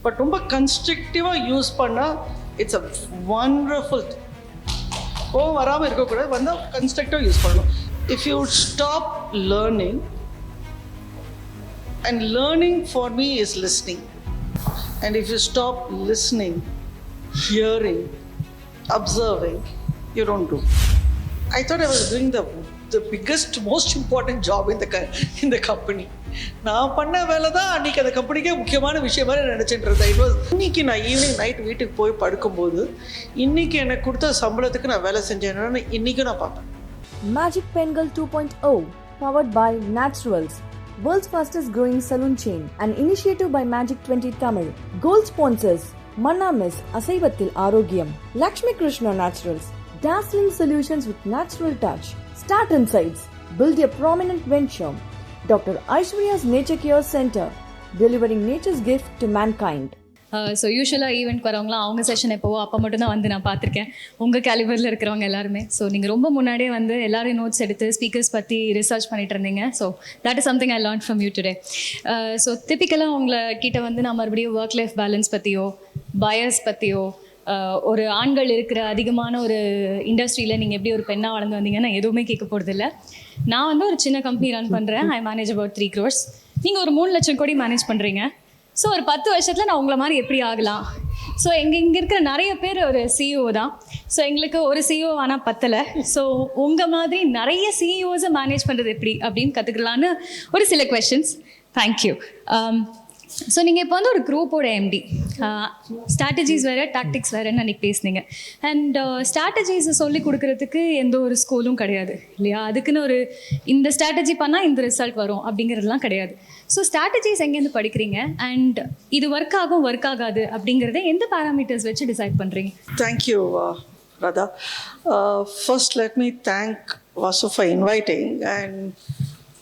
But ரொம்ப கன்ஸ்ட்ரக்டிவாக use பண்ணால் it's a wonderful thing. கோவம் வராமல் இருக்கக்கூடாது, வந்தால் கன்ஸ்ட்ரக்டிவாக யூஸ் பண்ணணும். If you stop learning, and learning for me is listening, and if you stop listening, hearing, observing, you don't do. I thought I was doing the biggest, most important job in the company. நான் பண்ண வேலை தான் அன்றைக்கி அந்த கம்பெனிக்கே முக்கியமான விஷயம் மாதிரி நினச்சிட்டு இருந்தேன். இட் வாஸ் இன்றைக்கி நான் ஈவினிங் நைட் வீட்டுக்கு போய் படுக்கும்போது இன்றைக்கி எனக்கு கொடுத்த சம்பளத்துக்கு நான் வேலை செஞ்சேன்னு இன்றைக்கும் நான் பார்ப்பேன். Magic Pengal 2.0 powered by Naturals, world's fastest growing salon chain, an initiative by Magic 20 Tamil. Gold sponsors Manna Mess, Asaivathil Arogyam, Lakshmi Krishna Naturals, Dazzling solutions with natural touch. Start Insights, build a prominent venture. Dr. Iswarya's Nature Cure Center, delivering nature's gift to mankind. So யூஸ்வலாக event வரவங்களாம் அவங்க session எப்போவோ அப்போ மட்டும்தான் வந்து நான் பார்த்துருக்கேன். உங்கள் கேலிபரில் இருக்கிறவங்க எல்லாருமே. ஸோ நீங்கள் ரொம்ப முன்னாடியே வந்து எல்லாரும் நோட்ஸ் எடுத்து ஸ்பீக்கர்ஸ் பற்றி ரிசர்ச் பண்ணிட்டு இருந்தீங்க. So that is something I learn from you today. So டிப்பிக்கலாக உங்களை கிட்ட வந்து நான் மறுபடியும் ஒர்க் லைஃப் பேலன்ஸ் பற்றியோ பயஸ் பற்றியோ ஒரு ஆண்கள் இருக்கிற அதிகமான ஒரு இண்டஸ்ட்ரியில் நீங்கள் எப்படி ஒரு பெண்ணாக வளர்ந்து வந்தீங்கன்னா எதுவுமே கேட்க போகிறதில்ல. நான் வந்து ஒரு சின்ன கம்பெனி ரன் பண்ணுறேன். ஐ மேனேஜ் அபவுட் 3 crores. நீங்கள் ஒரு 3 லட்சம் கோடி மேனேஜ் பண்ணுறீங்க. ஸோ ஒரு 10 வருஷத்தில் நான் உங்களை மாதிரி எப்படி ஆகலாம்? ஸோ இங்கே இருக்கிற நிறைய பேர் ஒரு சிஇஓ தான். ஸோ எங்களுக்கு ஒரு சிஇஓ ஆனால் பத்தலை. ஸோ உங்கள் மாதிரி நிறைய சிஇஓஸை மேனேஜ் பண்ணுறது எப்படி அப்படின்னு கற்றுக்கலான்னு ஒரு சில கொஷின்ஸ். தேங்க்யூ. ஸோ நீங்கள் இப்போ வந்து ஒரு குரூப்போட எம்டி, ஸ்ட்ராட்டஜிஸ் வேறு டாக்டிக்ஸ் வேறுன்னு அன்றைக்கி பேசுனீங்க. அண்ட் ஸ்ட்ராட்டஜிஸை சொல்லி கொடுக்குறதுக்கு எந்த ஒரு ஸ்கூலும் கிடையாது இல்லையா? அதுக்குன்னு ஒரு இந்த ஸ்ட்ராட்டஜி பண்ணால் இந்த ரிசல்ட் வரும் அப்படிங்கிறதுலாம் கிடையாது. ஸோ ஸ்ட்ராட்டஜிஸ் எங்கேருந்து படிக்கிறீங்க அண்ட் இது ஒர்க் ஆகும் ஒர்க் ஆகாது அப்படிங்கிறத எந்த பேராமீட்டர்ஸ் வச்சு டிசைட் பண்ணுறீங்க? Thank you Radha. First let me thank Vasu for inviting, and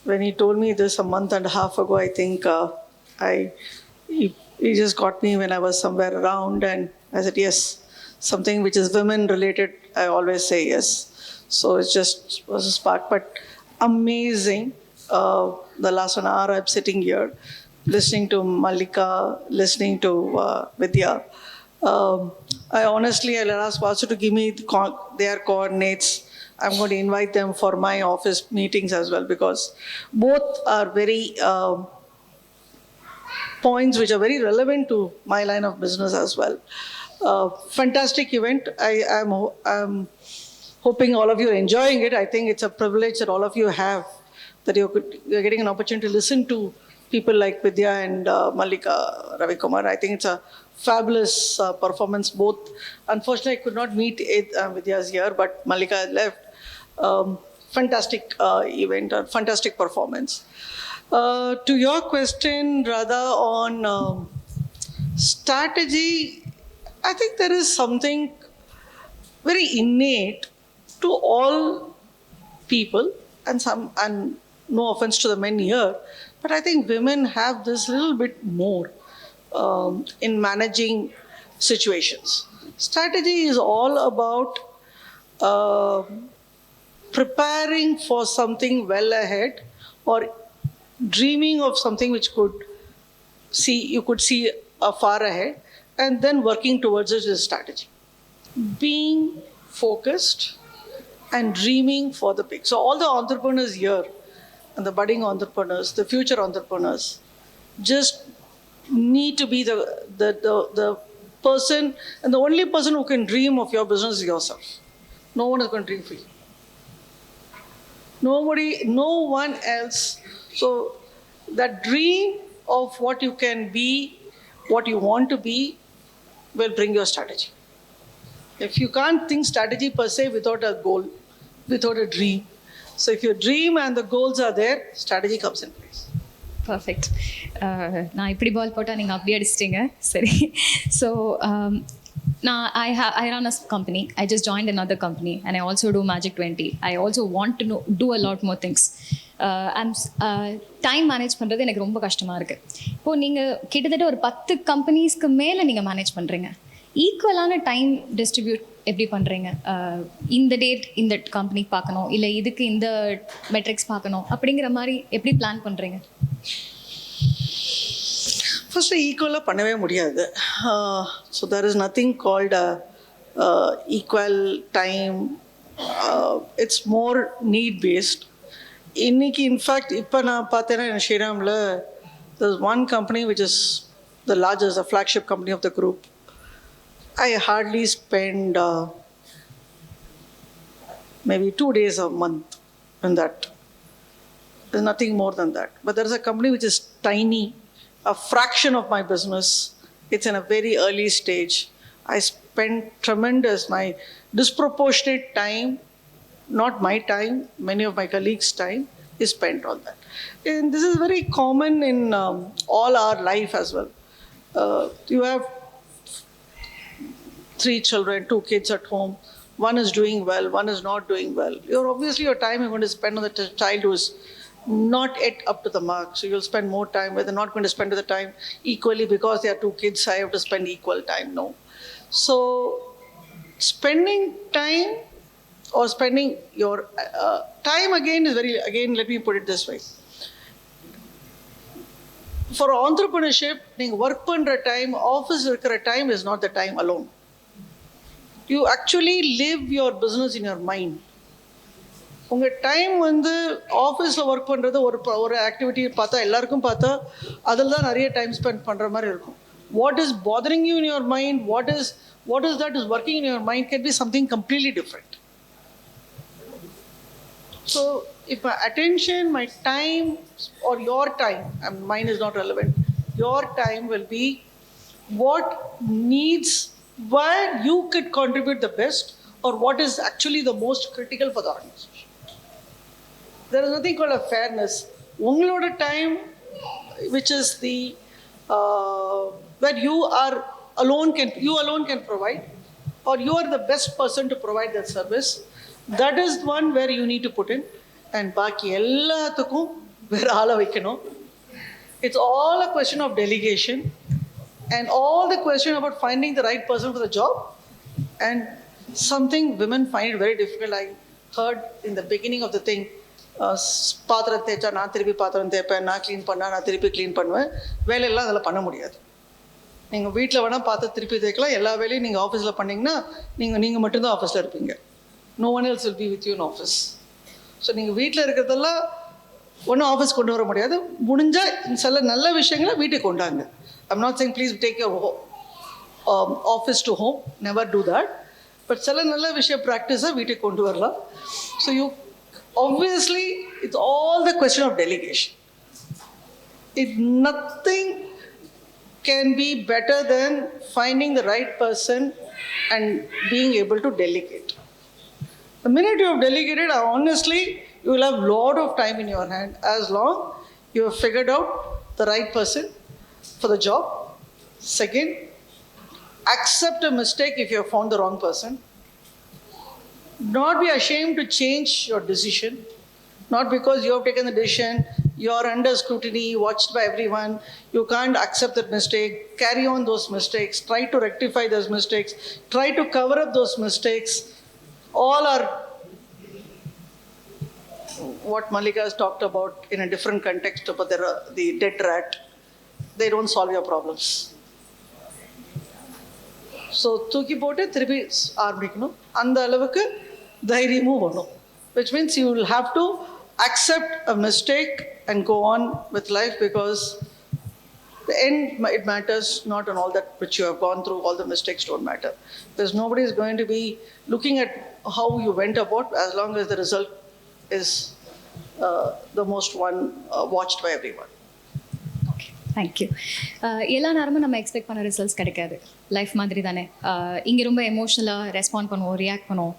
when he told me this a month and a half ago, I think he just got me when I was somewhere around, and I said yes, something which is women related, I always say yes. So it just was a spark. But amazing, the last 1 hour I'm sitting here listening to Malika, listening to Vidya. I honestly, I'll ask Vasu to give me their coordinates. I'm going to invite them for my office meetings as well, because both are very points which are very relevant to my line of business as well. Fantastic event. I'm hoping all of you are enjoying it. I think it's a privilege that all of you have, that you're getting an opportunity to listen to people like Vidya and Malika Ravikumar. I think it's a fabulous performance. Both, unfortunately, I could not meet Vidya's here, but Malika left. Fantastic event, fantastic performance. To your question, Radha, on strategy, I think there is something very innate to all people, and no offense to the men here, but I think women have this little bit more in managing situations. Strategy is all about preparing for something well ahead, or dreaming of something which you could see far ahead, and then working towards it is strategy. Being focused and dreaming for the big. So all the entrepreneurs here, and the budding entrepreneurs, the future entrepreneurs, just need to be the person, and the only person who can dream of your business is yourself. No one is going to dream for you. No one else. So that dream of what you can be, what you want to be, will bring your strategy. If you can't think strategy per se without a goal, without a dream. So if your dream and the goals are there, strategy comes in place. Perfect. நான் இப்படி பால் போட்டால் நீங்கள் அப்படியே அடிச்சிட்டிங்க. சரி. So I run a company. I just joined another company, and I also do Magic 20. I also want to do a lot more things. Time manage பண்ணுறது எனக்கு ரொம்ப கஷ்டமாக இருக்குது. இப்போது நீங்கள் கிட்டத்தட்ட ஒரு 10 கம்பெனிஸ்க்கு மேலே நீங்கள் மேனேஜ் பண்ணுறீங்க. ஈக்குவலான டைம் டிஸ்ட்ரிபியூட் எப்படி பண்ணுறீங்க? இந்த டேட் இந்த கம்பெனி பார்க்கணும், இல்லை இதுக்கு இந்த மெட்ரிக்ஸ் பார்க்கணும் அப்படிங்கிற மாதிரி எப்படி பிளான் பண்ணுறீங்க? ஃபஸ்ட்டு ஈக்குவலாக பண்ணவே முடியாது. So there is nothing called equal time. It's more need based. இன்னைக்கு இன்ஃபேக்ட் இப்போ நான் பார்த்தேன்னா என் ஸ்ரீராமில் there's one company which is the largest, the flagship company of the group. I hardly spend maybe 2 days a month in that. There's nothing more than that. But there is a company which is tiny, a fraction of my business. It's in a very early stage. I spend tremendous, my disproportionate time, not my time, many of my colleagues' time is spent on that. And this is very common in all our life as well. You have 3 children, 2 kids at home. One is doing well, one is not doing well. Obviously your time you're going to spend on the child who is not yet up to the mark. So you'll spend more time, but they're not going to spend the time equally because they are 2 kids. I have to spend equal time. No. So spending time or spending your time again is very, again, let me put it this way. For entrepreneurship, work பண்ற time, office இருக்கிற time is not the time alone. You actually live your business in your mind. உங்கள் time வந்து ஆஃபீஸில் work பண்ணுறது ஒரு activity பார்த்தா எல்லாருக்கும் பார்த்தா அதில் தான் நிறைய டைம் ஸ்பெண்ட் பண்ணுற மாதிரி இருக்கும். What is bothering you in your mind, what is that is working in your mind can be something completely different. So if my attention, my time, or your time, and mine is not relevant, your time will be what needs, where you could contribute the best, or what is actually the most critical for the organization. There is nothing called a fairness. Ungaloda time, which is the where you alone can provide, or you are the best person to provide that service, that is one where you need to put in. And பாக்கி எல்லாத்துக்கும் வேற ஆளை வைக்கணும். It's all a question of delegation and all the question about finding the right person for the job. And something women find it very difficult. I heard in the beginning of the thing, பாத்திரம் தேய்ச்சா நான் திருப்பி பாத்திரம் தேய்ப்பேன், நான் clean பண்ணால் நான் திருப்பி clean பண்ணுவேன், வேலையெல்லாம் அதில் பண்ண முடியாது. நீங்கள் வீட்டில் வேணால் பார்த்து திருப்பி தேய்க்கலாம், எல்லா வேலையும் நீங்கள் ஆஃபீஸில் பண்ணிங்கன்னா நீங்கள் மட்டும்தான் ஆஃபீஸில் இருப்பீங்க. No one else will be with you in office. So நீங்கள் வீட்டில் இருக்கிறதெல்லாம் ஒன்றும் ஆஃபீஸ் கொண்டு வர முடியாது. முடிஞ்சால் சில நல்ல விஷயங்களை வீட்டுக்கு கொண்டாங்க. I'm not saying please take your office to home, never do that. But சில நல்ல விஷயம் ப்ராக்டிஸாக வீட்டுக்கு கொண்டு வரலாம். So you obviously it's all the question of delegation. Nothing can be better than finding the right person and being able to delegate. The minute you have delegated, honestly, you will have a lot of time in your hand as long you have figured out the right person for the job. Second, accept a mistake if you have found the wrong person. Not be ashamed to change your decision. Not because you have taken the decision, you are under scrutiny, watched by everyone, you can't accept that mistake. Carry on those mistakes. Try to rectify those mistakes. Try to cover up those mistakes. All are what Malika has talked about in a different context about the dead rat. They don't solve your problems. So தூக்கி போட்டு திருப்பி ஆரம்பிக்கணும். அந்த அளவுக்கு தைரியமும் வேணும். Which means you will have to accept a mistake and go on with life, because the end, it matters not on all that which you have gone through. All the mistakes don't matter, because nobody is going to be looking at how you went about, as long as the result is the most one watched by everyone. Thank you. எல்லா நேரமும் நம்ம expect பண்ண results கிடைக்காது. Life மாதிரி தானே. இங்கே ரொம்ப எமோஷ்னலாக ரெஸ்பாண்ட் பண்ணுவோம், ரியாக்ட் பண்ணுவோம்.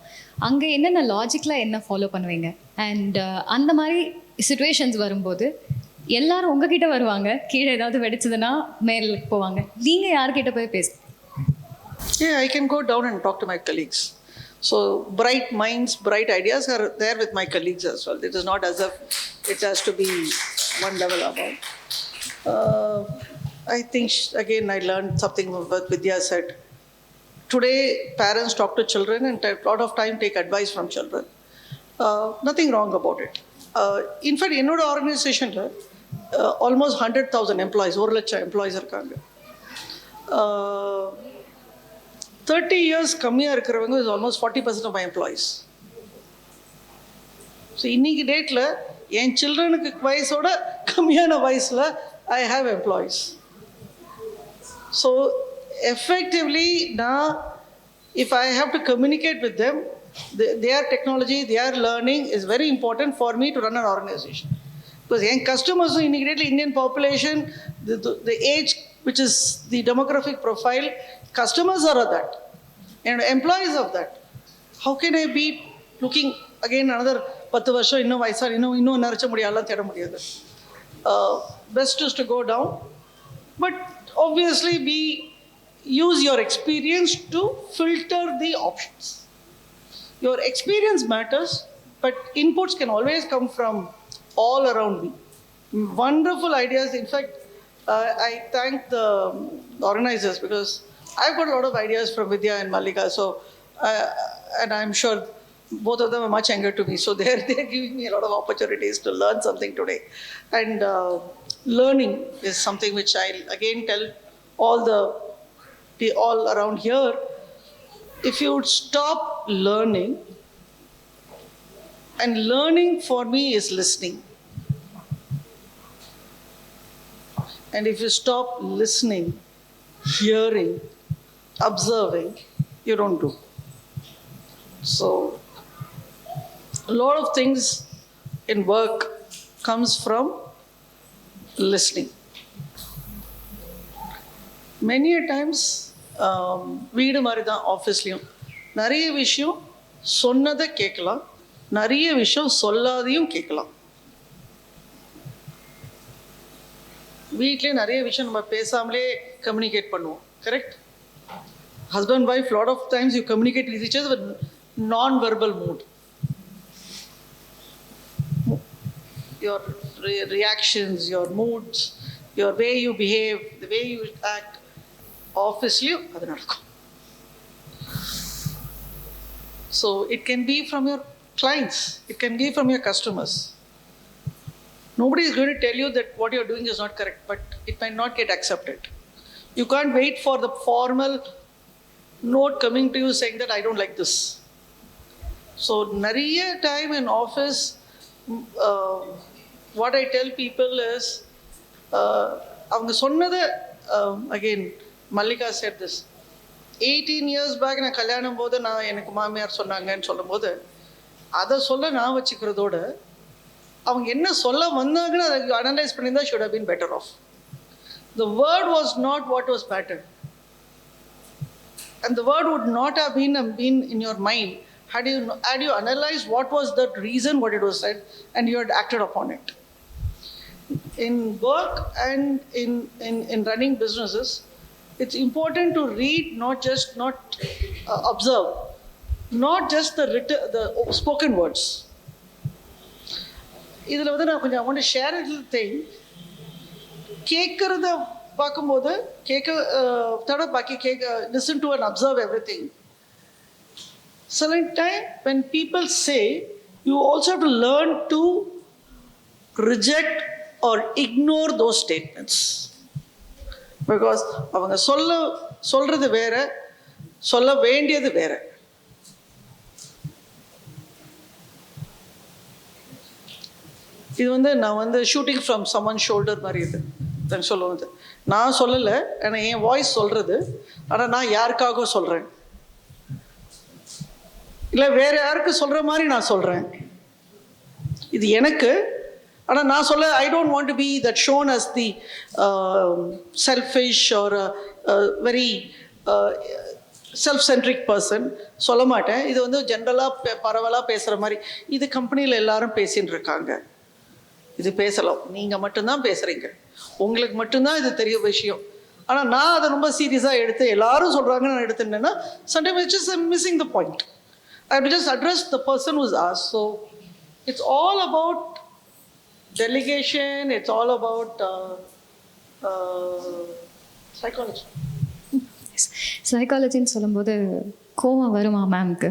அங்கே என்னென்ன லாஜிக்கலாக என்ன ஃபாலோ பண்ணுவீங்க? அண்ட் அந்த மாதிரி சுச்சுவேஷன்ஸ் வரும்போது எல்லாரும் உங்ககிட்ட வருவாங்க, கீழே ஏதாவது வெடிச்சதுன்னா மேலே போவாங்க, நீங்கள் யார்கிட்ட போய் பேச? Yeah, I can go down and talk to my colleagues. So bright minds, bright ideas are there with my colleagues as well. It is not as if it has to be one level above. I think, again, I learned something what Vidya said. Today, parents talk to children and a lot of time take advice from children. Nothing wrong about it. In fact, in our organization, almost 100,000 employees, 1 lakh employees இருக்காங்க. 30 years கம்மியாக இருக்கிறவங்க is almost 40% of my employees. So இன்னைக்கு டேட்டில் என் சில்ட்ரனுக்கு வயசோட கம்மியான வயசில் I have employees. So effectively நான் if I have to communicate with them, their technology, their learning is very important for me to run an organization. Because என் கஸ்டமர்ஸும் இன்னைக்கு டேட்டில் Indian population, the age which is the demographic profile, customers are of that and employees of that. How can I be looking again another 10 வருஷம் இன்னும் வயசா இன்னும் நிறச்ச முடியாதெல்லாம் தேட முடியாது. Best is to go down, but obviously use your experience to filter the options. Your experience matters, but inputs can always come from all around me. Wonderful ideas. In fact, I thank the organizers because I've got a lot of ideas from Vidya and Mallika. So, and I'm sure both of them are much younger to me. So they're giving me a lot of opportunities to learn something today. And learning is something which I'll again tell all around here. If you would stop learning, and learning for me is listening. And if you stop listening, hearing, observing, you don't do. So, a lot of things in work comes from listening. Many a times, வீடு மாதிரி தான் ஆஃபீஸ்லேயும் நிறைய விஷயம் சொன்னதை கேட்கலாம், நிறைய விஷயம் சொல்லாதையும் கேட்கலாம். வீட்லேயே நிறைய விஷயம் நம்ம பேசாமலே கம்யூனிகேட் பண்ணுவோம், correct? Husband wife lot of times you communicate with each other with non-verbal mood. Your reactions, your moods, your way you behave, the way you act, obviously அது நடக்கும். So it can be from your clients, it can be from your customers. Nobody is going to tell you that what you're doing is not correct, but it might not get accepted. You can't wait for the formal note coming to you saying that I don't like this. So nariya time in office, what I tell people is avanga sonnada, again Mallika said this, 18 years back நான் கல்யாணம் போது நான் எனக்கு மாமியார் சொன்னாங்கன்னு சொல்லும் போது அதை சொல்ல நான் வச்சுக்கிறதோட அவங்க என்ன சொல்ல வந்தாங்கன்னு அதை அனலைஸ் பண்ணியிருந்தா should have been better off. The word was not what was patterned, and the word would not have been in your mind had you analyzed what was the reason what it was said and you had acted upon it. In work and in running businesses, it's important to read, not observe, not just the spoken words. இதில் வந்து நான் கொஞ்சம் I want to share a little thing. கேட்கறத பார்க்கும்போது listen to and observe everything. Certain time when people say, you also have to learn to reject or ignore those statements. Because அவங்க சொல்றது வேற, சொல்ல வேண்டியது வேற. இது வந்து நான் வந்து ஷூட்டிங் ஃப்ரம் சம்மன் ஷோல்டர் மாதிரி இது தான் சொல்லுவது. நான் சொல்லலை, ஆனால் என் வாய்ஸ் சொல்கிறது, ஆனால் நான் யாருக்காக சொல்கிறேன், இல்லை வேற யாருக்கு சொல்கிற மாதிரி நான் சொல்கிறேன். இது எனக்கு, ஆனால் நான் சொல்ல I don't want to be that shown as the selfish or very self centric person சொல்ல மாட்டேன். இது வந்து ஜென்ரலாக பரவலாக பேசுகிற மாதிரி. இது கம்பெனியில் எல்லாரும் பேசின்னு இருக்காங்க, இது பேசலாம், நீங்கள் மட்டும்தான் பேசுகிறீங்க, உங்களுக்கு மட்டும்தான் இது தெரிய விஷயம். ஆனால் நான் அதை ரொம்ப சீரியஸாக எடுத்து எல்லாரும் சொல்கிறாங்கன்னு நான் எடுத்துட்டேன்னா sometimes it's just missing the point. I have to just address the person who's asked. So it's all about delegation, it's all about psychology. சைக்காலஜின்னு சொல்லும்போது கோவம் வருமா மேம்க்கு?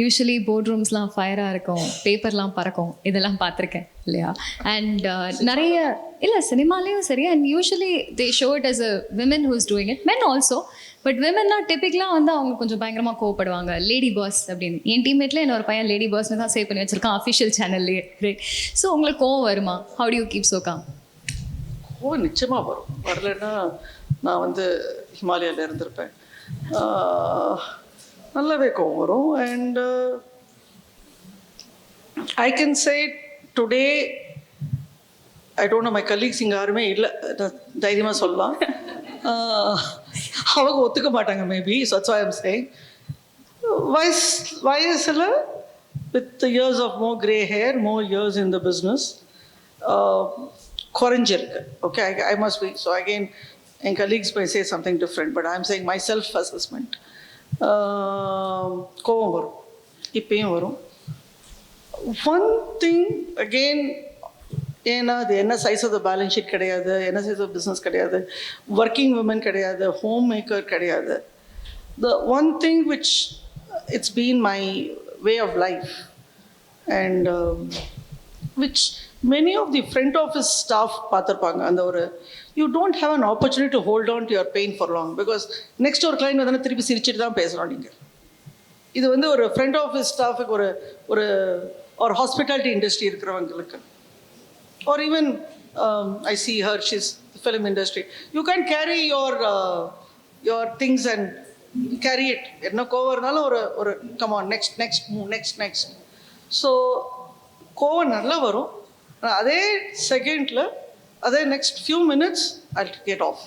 யூஸ்வலி போர்ட் ரூம்ஸ்லாம் ஃபயராக இருக்கும், பேப்பர்லாம் பறக்கும், இதெல்லாம் பார்த்துருக்கேன் இல்லையா? அண்ட் நிறைய இல்லை சினிமாலேயும் சரி, and usually they show it as a women who is doing it, men also. But விமன்னா டிப்பிக்கலாக வந்து அவங்க கொஞ்சம் பயங்கரமாக கோவப்படுவாங்க, லேடி பாஸ் அப்படின்னு. என் டீம்மேட்டில் என்ன ஒரு பையன் லேடி பாஸ்னு தான் சேவ் பண்ணி வச்சிருக்கான் அஃபிஷியல் சேனல்லே. ரைட். ஸோ உங்களுக்கு கோவம் வருமா? How to you keep so com? நிச்சயமாக வரும். வரலன்னா நான் வந்து ஹிமாலயாவில் இருந்திருப்பேன். நல்லாவே கோவம் வரும். And I can say today I don't know my colleagues இங்கே யாருமே இல்லை, தைரியமாக சொல்லலாம். அவங்க ஒத்துக்க மாட்டாங்க maybe. So that's why I am saying வயசில் with years of more grey hair, more years in the business குறைஞ்சிருக்கு. Okay, I must be. So again என் colleagues may say something different, but I am saying my self assessment. கோவம் வரும், இப்பயும் வரும். One thing again, ஏன்னா அது என்ன size of the balance sheet கிடையாது, என்ன சைஸ் ஆஃப் பிஸ்னஸ் கிடையாது, ஒர்க்கிங் உமன் கிடையாது, ஹோம் மேக்கர் கிடையாது. The one thing which it's been my way of life and which many of the front office staff பார்த்துருப்பாங்க. அந்த ஒரு you don't have an opportunity to hold on to your pain for long, because next ஒரு client வந்து திருப்பி சிரிச்சுட்டு தான் பேசுகிறோம். நீங்கள் இது வந்து ஒரு ஃப்ரண்ட் ஆஃபீஸ் ஸ்டாஃபுக்கு ஒரு ஒரு ஒரு ஹாஸ்பிட்டாலிட்டி இண்டஸ்ட்ரி இருக்கிறவங்களுக்கு, R even I C her, she's film industry, you can carry your things and carry it. என்ன கோவம் இருந்தாலும் ஒரு ஒரு கமான் நெக்ஸ்ட். ஸோ கோவம் நல்லா வரும். அதே செகண்டில் அதே next few minutes I get off.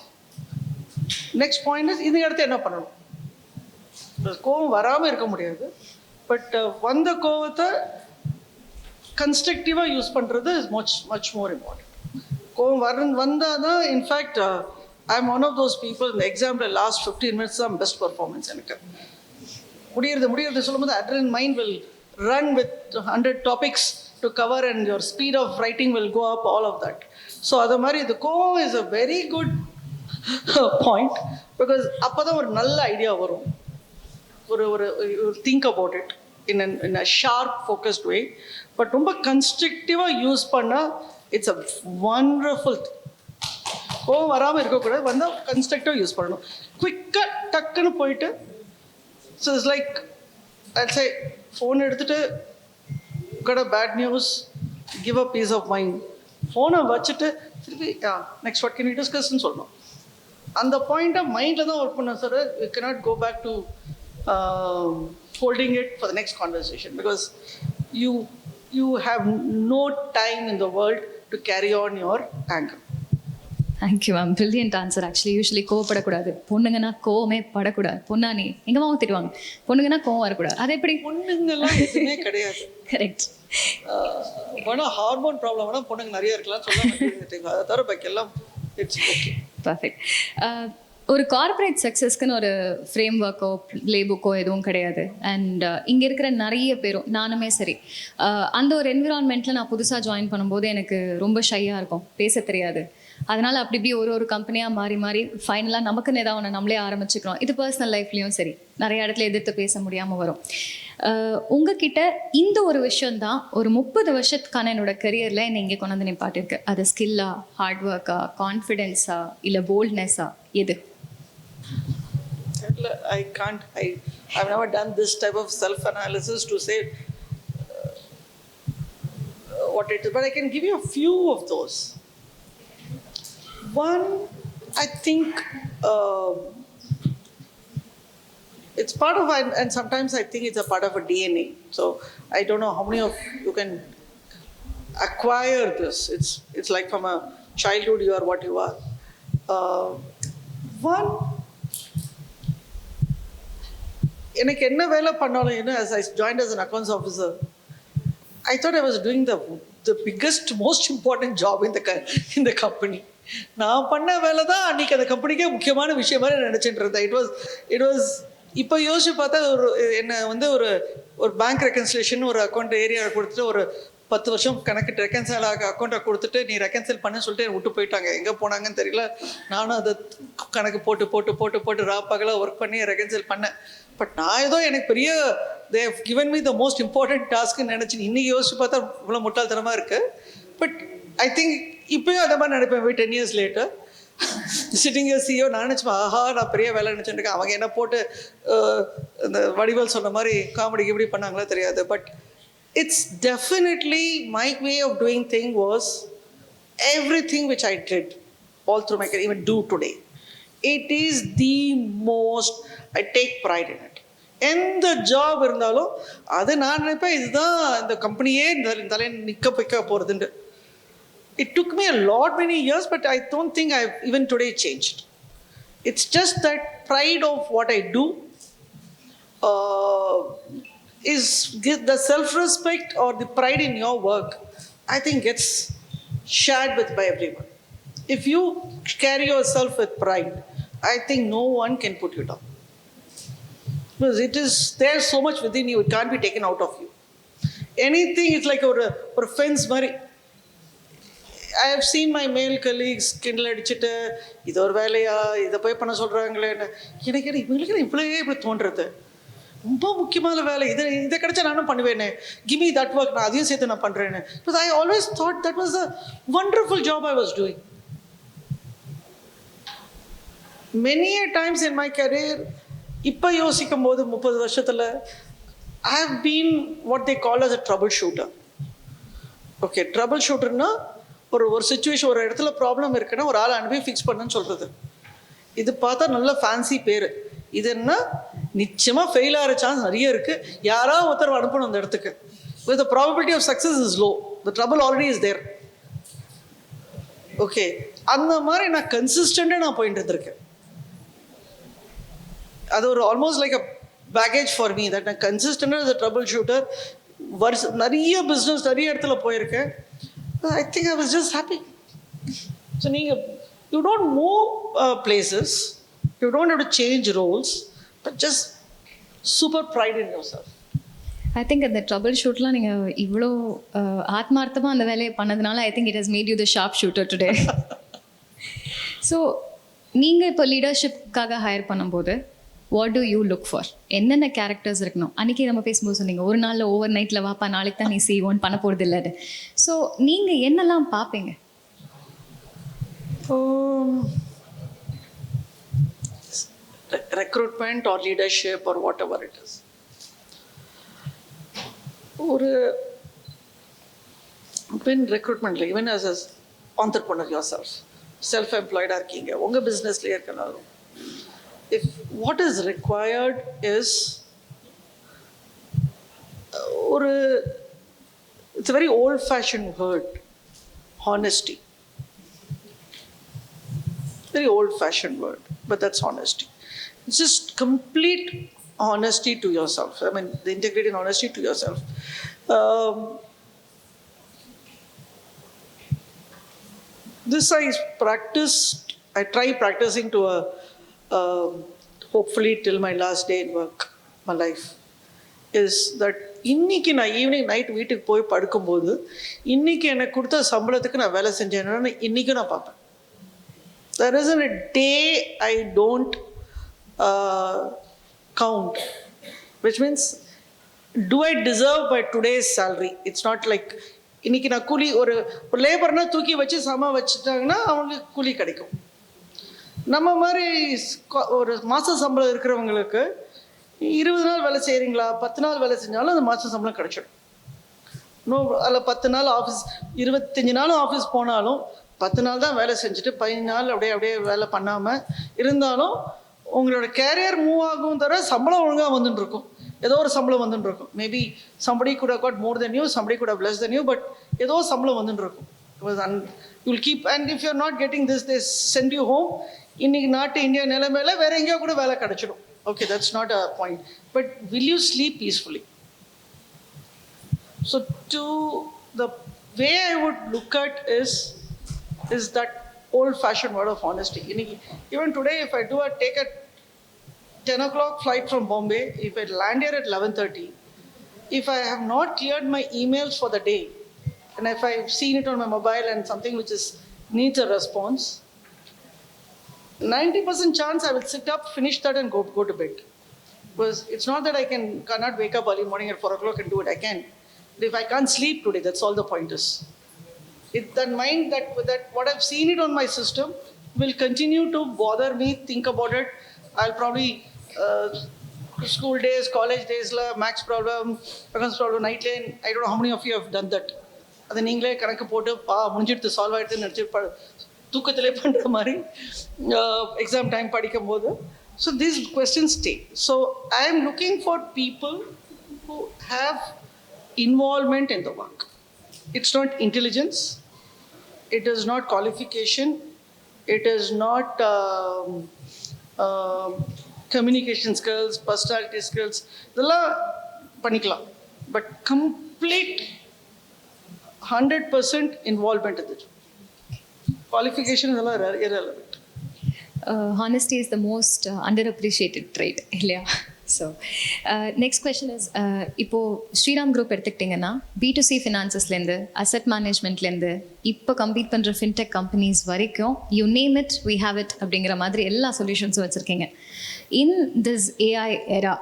Next point is, இந்த இடத்த என்ன பண்ணணும். கோவம் வராமல் இருக்க முடியாது, பட் வந்த கோவத்தை கன்ஸ்ட்ரக்டிவாக யூஸ் பண்ணுறது இஸ் மச் மோர் இம்பார்ட்டன்ட். கோவம் வந்தால் தான், in fact I am one of those people. இந்த எக்ஸாம்பிள் லாஸ்ட் 15 minutes தான் பெஸ்ட் பர்ஃபார்மன்ஸ் எனக்கு. முடியறது சொல்லும்போது adrenal mind will run with 100 topics to cover and your speed of writing will go up, all of that. So adha mari the கோவம் is a very good point, because appada ஒரு நல்ல idea வரும். ஒரு think about it in a sharp focused way, but ரொம்ப கன்ஸ்ட்ரக்டிவா use பண்ணா it's a wonderful thing. கோவம் வராமல் இருக்கக்கூடாது, வந்தால் கன்ஸ்ட்ரக்டிவாக யூஸ் பண்ணணும். குவிக்காக டக்குன்னு போயிட்டு, so it's like I'd say phone எடுத்துகிட்டு got a bad news, give a peace of mind. ஃபோனை வச்சுட்டு திருப்பி நெக்ஸ்ட் வாட் கேன் வி டிஸ்கஸ்ன்னு சொல்லணும். அந்த பாயிண்ட்டை மைண்டில் தான் ஒர்க் பண்ண sir. You cannot go back to holding it for the next conversation, because you have no time in the world to carry on your anger. Thank you ma'am, brilliant answer. Actually usually கோவப்படக்கூடாது, பொண்ணுங்கன்னா கோவமே படக்கூடாது. பொண்ணா நீ எங்கள் மாவும் திட்டுவாங்க, பொண்ணுங்கன்னா கோவம் வரக்கூடாது. அது எப்படி? பொண்ணுங்கெல்லாம் எதுவுமே கிடையாது. கரெக்ட். வேணால் ஹார்மோன் ப்ராப்ளம் வேணால் பொண்ணுங்க நிறைய இருக்கலாம் சொல்ல, அதை தவிர பாக்கி எல்லாம் இட்ஸ் ஓகே. பர்ஃபெக்ட். ஒரு கார்ப்பரேட் சக்ஸஸ்க்குன்னு ஒரு ஃப்ரேம் ஒர்க்கோ ப்ளே புக்கோ எதுவும் கிடையாது. அண்ட் இங்கே இருக்கிற நிறைய பேரும், நானுமே சரி, அந்த ஒரு என்விரான்மெண்ட்டில் நான் புதுசாக ஜாயின் பண்ணும்போது எனக்கு ரொம்ப ஷையாக இருக்கும், பேச தெரியாது. அதனால் அப்படி இப்படி ஒரு கம்பெனியாக மாறி மாறி ஃபைனலாக நமக்குன்னு ஏதாவது ஒன்று நம்மளே ஆரம்பிச்சுக்கிறோம். இது பர்சனல் லைஃப்லேயும் சரி, நிறைய இடத்துல எதிர்த்து பேச முடியாமல் வரும். உங்ககிட்ட இந்த ஒரு விஷயந்தான் ஒரு 30 வருஷத்துக்கான என்னோட கரியரில் என்னை இங்கே கொண்டு வந்து நிப்பாட்டிருக்கு. அது ஸ்கில்லா, ஹார்ட் ஒர்க்கா, கான்ஃபிடென்ஸா, இல்லை போல்ட்னஸா, எது? I've never done this type of self-analysis to say what it is, but I can give you a few of those. One, I think it's part of, and sometimes I think it's a part of a DNA. So I don't know how many of you can acquire this. It's like from a childhood you are what you are. One, எனக்கு என்ன வேலை பண்ணாலும், as I joined as an accounts officer, I thought I was doing the biggest, most important job in the company. நான் பண்ண வேலை தான் அன்றைக்கி அந்த கம்பெனிக்கே முக்கியமான விஷயம் மாதிரி நினச்சிட்டு இருந்தேன். இட் வாஸ் இப்போ யோசிச்சு பார்த்தா என்ன வந்து ஒரு பேங்க் ரெக்கன்சிலேஷன் ஒரு அக்கௌண்ட் ஏரியாவில் கொடுத்துட்டு ஒரு 10 வருஷம் கணக்கு ரெக்கன்சைல் அக்கௌண்ட்டை கொடுத்துட்டு நீ ரெக்கன்சைல் பண்ண சொல்லிட்டு விட்டு போயிட்டாங்க. எங்கே போனாங்கன்னு தெரியல. நானும் அதை கணக்கு போட்டு போட்டு போட்டு போட்டு பகலாக ஒர்க் பண்ணி ரெக்கன்சைல் பண்ணேன். பட் நான் ஏதோ எனக்கு பெரிய they have given me the most important டாஸ்க்குன்னு நினச்சி இன்றைக்கி யோசிச்சு பார்த்தா இவ்வளோ முட்டாள்தனமாக இருக்குது. பட் ஐ திங்க் இப்போயும் அதை மாதிரி நினைப்பேன். 10 years later சிட்டிங் சிஓ நான் நினச்சேன், ஆஹா நான் பெரிய வேலை நினச்சிட்டு அவங்க என்ன போட்டு இந்த வடிவல் சொன்ன மாதிரி காமெடிக்கு எப்படி பண்ணாங்களோ தெரியாது. But it's definitely my way of doing thing was everything which I did all through my career, even do today. It is the most, I take pride in it. எந்த ஜாப் இருந்தாலும் அது நான் நினைப்பேன் இதுதான் இந்த கம்பெனியே இந்த தலையை நிற்க வைக்க போகிறதுண்டு. It took me a lot many years, but I don't think I've even today changed. It's just that pride of what I do is the self-respect or the pride in your work, I think gets shared with by everyone. If you carry yourself with pride, I think no one can put you down. Because it is there's so much within you, it can't be taken out of you. Anything is like a fence mari. I have seen my male colleagues கிண்டல் அடிச்சுட்டு இது ஒரு வேலையா இதை போய் பண்ண சொல்கிறாங்களேன்னு. எனக்கு இவங்களுக்கு இப்படி தோன்றுறது ரொம்ப முக்கியமான வேலை, இதை கிடைச்சா நானும் பண்ணுவேனே, கிவ் மீ தட் ஒர்க், நான் அதையும் சேர்த்து நான் பண்ணுறேன்னு. Because I always thought that was a wonderful job I was doing. Many a times in my career, இப்போ யோசிக்கும் போது 30 வருஷத்தில் I have been what they call as a trouble shooter. Okay, trouble ஷூட்டர்னா ஒரு சுச்சுவேஷன், ஒரு இடத்துல problem இருக்குன்னா ஒரு ஆள் அனுப்பி ஃபிக்ஸ் பண்ணுன்னு சொல்கிறது. இது பார்த்தா நல்ல ஃபேன்சி பேர். இது என்ன நிச்சயமாக ஃபெயில் ஆகிற சான்ஸ் நிறைய இருக்குது. யாராவது ஒருத்தர் அனுப்பணும் அந்த இடத்துக்கு. With the probability of success is low, the trouble already is there. Okay, அந்த மாதிரி நான் கன்சிஸ்டண்ட்டாக நான் போயிட்டு இருந்திருக்கேன். அது ஒரு almost like a package for me that நான் கன்சிஸ்டண்டாக as a trouble shooter நிறைய பிஸ்னஸ் நிறைய இடத்துல போயிருக்கேன். I think I was just happy. So you don't move places, you don't have to change roles, but just super pride in yourself. I think அந்த trouble ஷூட்லாம் நீங்கள் இவ்வளோ ஆத்மார்த்தமாக அந்த வேலையை பண்ணதுனால I think it has made you the sharp shooter today. So நீங்கள் இப்போ லீடர்ஷிப்காக higher பண்ணும்போது what to you look for? என்னென்ன கேரக்டர்ஸ் இருக்கணும்? அன்றைக்கி நம்ம பேசும்போது சொன்னீங்க ஒரு நாளில் ஓவர் நைட்டில் வாப்பா நாளைக்கு தான் நீ செய்வோன்னு பண்ண போகிறது இல்லைன்னு. ஸோ நீங்கள் என்னெல்லாம் பார்ப்பீங்க? Recruitment or leadership or whatever it is. When recruitment, even as an entrepreneur yourself, self-employed இருக்கீங்க, உங்கள் பிஸ்னஸ்லேயே இருக்கனாலும், if what is required is it's a very old-fashioned word, honesty. Very old-fashioned word, but that's honesty. It's just complete honesty to yourself. I mean, the integrated honesty to yourself. This I practiced. I try practicing to hopefully till my last day in work, my life, is that இன்னைக்கு நான் evening night வீட்டுக்கு போய் படுக்கும்போது இன்னைக்கு எனக்கு கொடுத்த சம்பளத்துக்கு நான் வேலை செஞ்சேன்னா இன்னைக்கும் நான் பார்ப்பேன். There isn't a day I don't count, which means do I deserve by today's salary? It's not like இன்னைக்கு நான் கூலி ஒரு லேபர்னா தூக்கி வச்சு சம வச்சுட்டாங்கன்னா அவங்களுக்கு கூலி கிடைக்கும். நம்ம மாதிரி ஒரு மாத சம்பளம் இருக்கிறவங்களுக்கு 20 நாள் வேலை செய்கிறீங்களா, 10 நாள் வேலை செஞ்சாலும் அந்த மாத சம்பளம் கிடைச்சிடும். இன்னும் அதில் 10 நாள் ஆஃபீஸ் 25 நாளும் ஆஃபீஸ் போனாலும் 10 நாள் தான் வேலை செஞ்சுட்டு 15 நாள் அப்படியே வேலை பண்ணாமல் இருந்தாலும் உங்களோட கேரியர் மூவ் ஆகும் தவிர சம்பளம் ஒழுங்காக வந்துட்டு இருக்கும். ஏதோ ஒரு சம்பளம் வந்துட்டு இருக்கும். Maybe somebody could have got more than you, somebody could have less than you, but ஏதோ சம்பளம் வந்துட்டு இருக்கும். You'll keep, and if you're not getting this, they send you home. இன்னைக்கு நாட்டு இந்தியா நிலைமையில வேற எங்கேயோ கூட வேலை கிடைச்சிடும். Okay, that's not a point. But will you sleep peacefully? So the way I would look at is that old-fashioned word of honesty. Even today, if I take a 10 o'clock flight from Bombay, if I land here at 11:30, if I have not cleared my emails for the day, And if I've seen it on my mobile and something which needs a response, 90% chance I will sit up, finish that and go to bed. Because it's not that I cannot wake up early morning at 4 o'clock and do it. I can. But if I can't sleep today, that's all the point is. That mind, that what I've seen it on my system will continue to bother me, think about it. I'll probably, school days, college days, max problem, accounts problem, night lane. I don't know how many of you have done that. அதை நீங்களே கணக்கு போட்டு முடிஞ்சிடுத்து solve ஆகிடுது நினச்சி தூக்கத்திலே பண்ணுற மாதிரி exam time படிக்கும் போது. So these questions stay. So I am looking for people who have involvement in the work. It's not intelligence, it is not qualification, it is not communication skills, personality skills. இதெல்லாம் பண்ணிக்கலாம். But complete 100% involvement in it. Qualification is irrelevant. Honesty is the most underappreciated trait, இல்லையா? So next question is, இப்போது Sriram group எடுத்துக்கிட்டிங்கன்னா B2C ஃபினான்சஸ்லேருந்து asset மேனேஜ்மெண்ட்லேருந்து இப்போ compete பண்ணுற fintech companies வரைக்கும் you name it we have it அப்படிங்கிற மாதிரி எல்லா சொல்யூஷன்ஸும் வச்சுருக்கீங்க. In this AI era,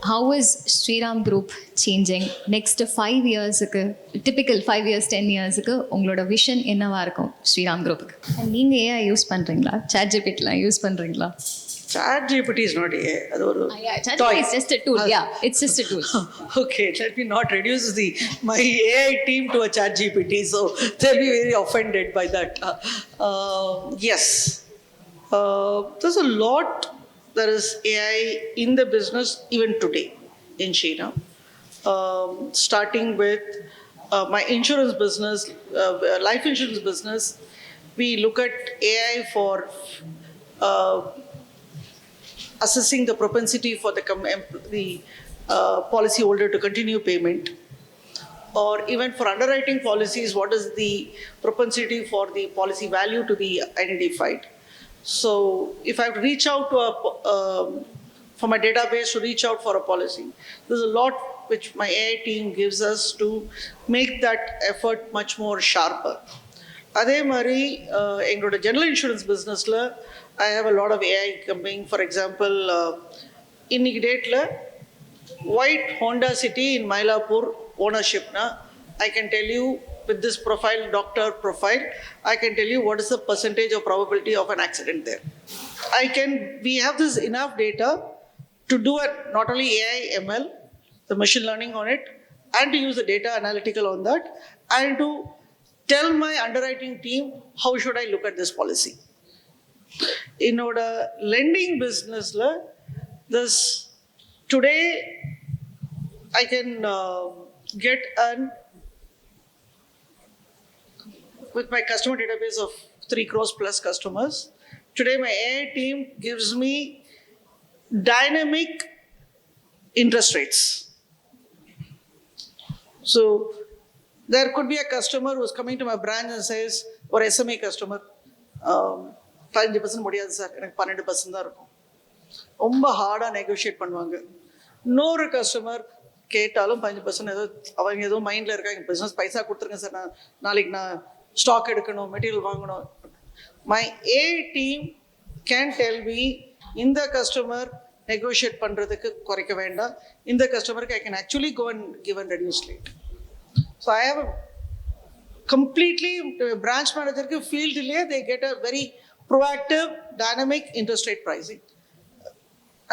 how is Shriram Group changing? Next 5 yearsக்கு, typical 5 years 10 yearsக்கு உங்களோட விஷன் என்னவா இருக்கும் ஸ்ரீராம் குரூப்புக்கு? நீங்கள் AI யூஸ் பண்ணுறீங்களா? ChatGPTலாம் யூஸ் பண்ணுறீங்களா? ChatGPT is not AI. ChatGPT is just a tool. Yeah, it's just a tool. Okay, let me not reduce my AI team to a ChatGPT, so they'll be very offended by that. Yes, there's a lot. There is AI in the business even today in China. Starting with my insurance business, life insurance business, we look at AI for assessing the propensity for the policy holder to continue payment, or even for underwriting policies, what is the propensity for the policy value to be identified. So if I have to reach out to for my database to reach out for a policy, there's a lot which my AI team gives us to make that effort much more sharper. அதே மாதிரி எங்களோட general insurance பிஸ்னஸில் I have a lot of AI coming. For example, இன்னைக்கு டேட்டில் white Honda City in Mylapore ownership na, I can tell you with this profile, doctor profile, I can tell you what is the percentage of probability of an accident there. We have this enough data to do not only AI, ML, the machine learning on it, and to use the data analytical on that, and to tell my underwriting team how should I look at this policy. In order lending business, today I can get with my customer database of 3 crores plus customers. Today my AI team gives me dynamic interest rates. So there could be a customer who is coming to my branch and says, or SMA customer, 5% முடியாது sir, எனக்கு 12% தான் இருக்கும். ரொம்ப ஹார்டாக negotiate பண்ணுவாங்க. இன்னொரு customer கேட்டாலும் 5% அவங்க ஏதோ மைண்டில் இருக்காங்க, பிஸ்னஸ் பைசா கொடுத்துருங்க சார், நாளைக்கு நான் ஸ்டாக் எடுக்கணும், மெட்டீரியல் வாங்கணும். My a team can tell me இந்த கஸ்டமர் நெகோஷியேட் பண்ணுறதுக்கு குறைக்க வேண்டாம், இந்த கஸ்டமருக்கு I can actually go and give and reduce rate. So I have completely branch மேனேஜருக்கு ஃபீல்டுலேயே they get a very proactive dynamic interest rate pricing.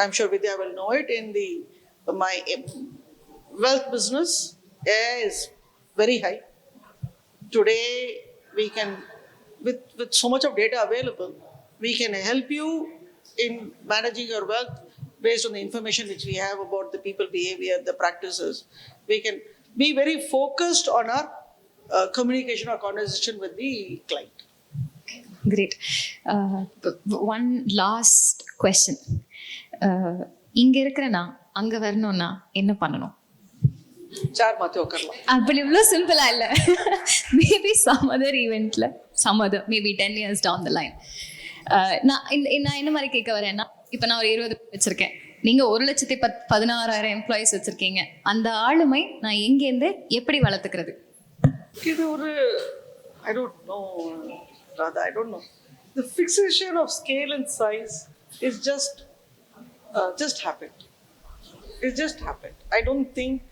I'm sure Vidya will know it. In my wealth business, AI is very high. Today we can, with so much of data available, we can help you in managing your wealth based on the information which we have about the people behavior, the practices. We can be very focused on our communication or conversation with the client. Great. One last question. இங்கே இருக்கிறனா அங்கே வரணும்னா என்ன பண்ணணும்? Sir மாற்றி உட்காரலாம். அப்படி இவ்வளோ சிம்பிளா இல்லை. மேபி சம் அதர் ஈவெண்ட்டில், some other maybe 10 years down the line. நான் என்ன மாதிரி கேட்க வரேன்னா, இப்போ நான் ஒரு 20 வச்சுருக்கேன், நீங்கள் 1,16,000 எம்ப்ளாயிஸ் வச்சுருக்கீங்க. அந்த ஆளுமை நான் எங்கேருந்து எப்படி வளர்த்துக்கிறது? I don't know, Radha, I don't know. The fixation of scale and size is just happened. It just happened. I don't think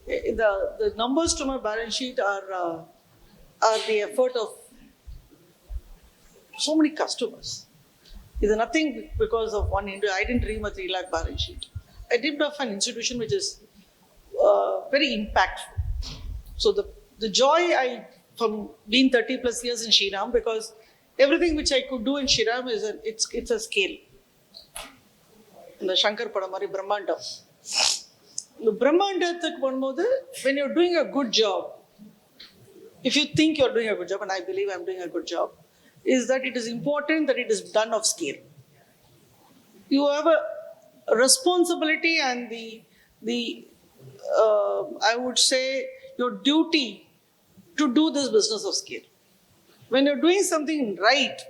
the numbers to my balance sheet are the effort of so many customers. It's nothing because of one India. I didn't dream a 3 lakh balance sheet. I dreamed of an institution which is very impactful. So the joy from being 30 plus years in Shriram, because everything which I could do in Shriram it's a scale. In the Shankar Padamari Brahmandam. The Brahmandathuk Panmodu, when you're doing a good job, if you think you're doing a good job, and I believe I'm doing a good job, is that it is important that it is done of scale. You have a responsibility and I would say your duty to do this business of scale. When you're doing something right,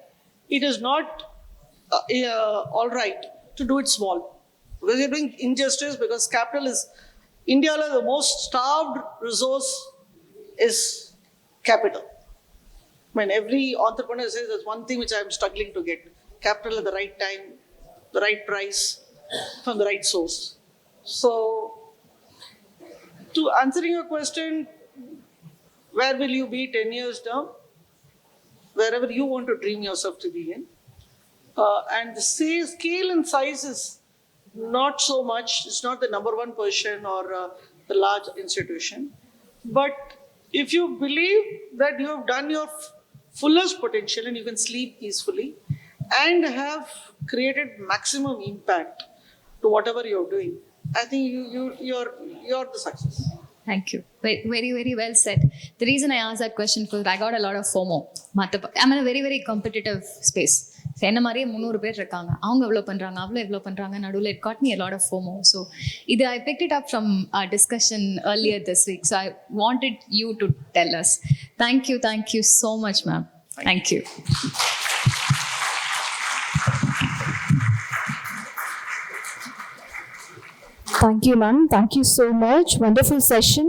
it is not all right to do it small. Because you're doing injustice, because capital is, India, the most starved resource is capital. I mean, every entrepreneur says there's one thing which I'm struggling to get: capital at the right time, the right price, from the right source. So, to answering your question, where will you be 10 years down? Wherever you want to dream yourself to be in. And the scale and size is not so much, it's not the number one position or the large institution. But if you believe that you have done your fullest potential and you can sleep peacefully and have created maximum impact to whatever you're doing, I think you're the success. Thank you. Very, very well said. The reason I asked that question because I got a lot of FOMO. I'm in a very, very competitive space. என்ன மாதிரியே 300 பேர் இருக்காங்க, அவங்க எவ்வளோ பண்ணுறாங்க, அவ்வளோ எவ்வளோ பண்ணுறாங்க, நடுவில் it got me a lot of FOMO. So I picked it up from our discussion earlier this week. So I wanted you to tell us. Thank you so much, ma'am. Thank you. Thank you, ma'am. Thank you so much. Wonderful session.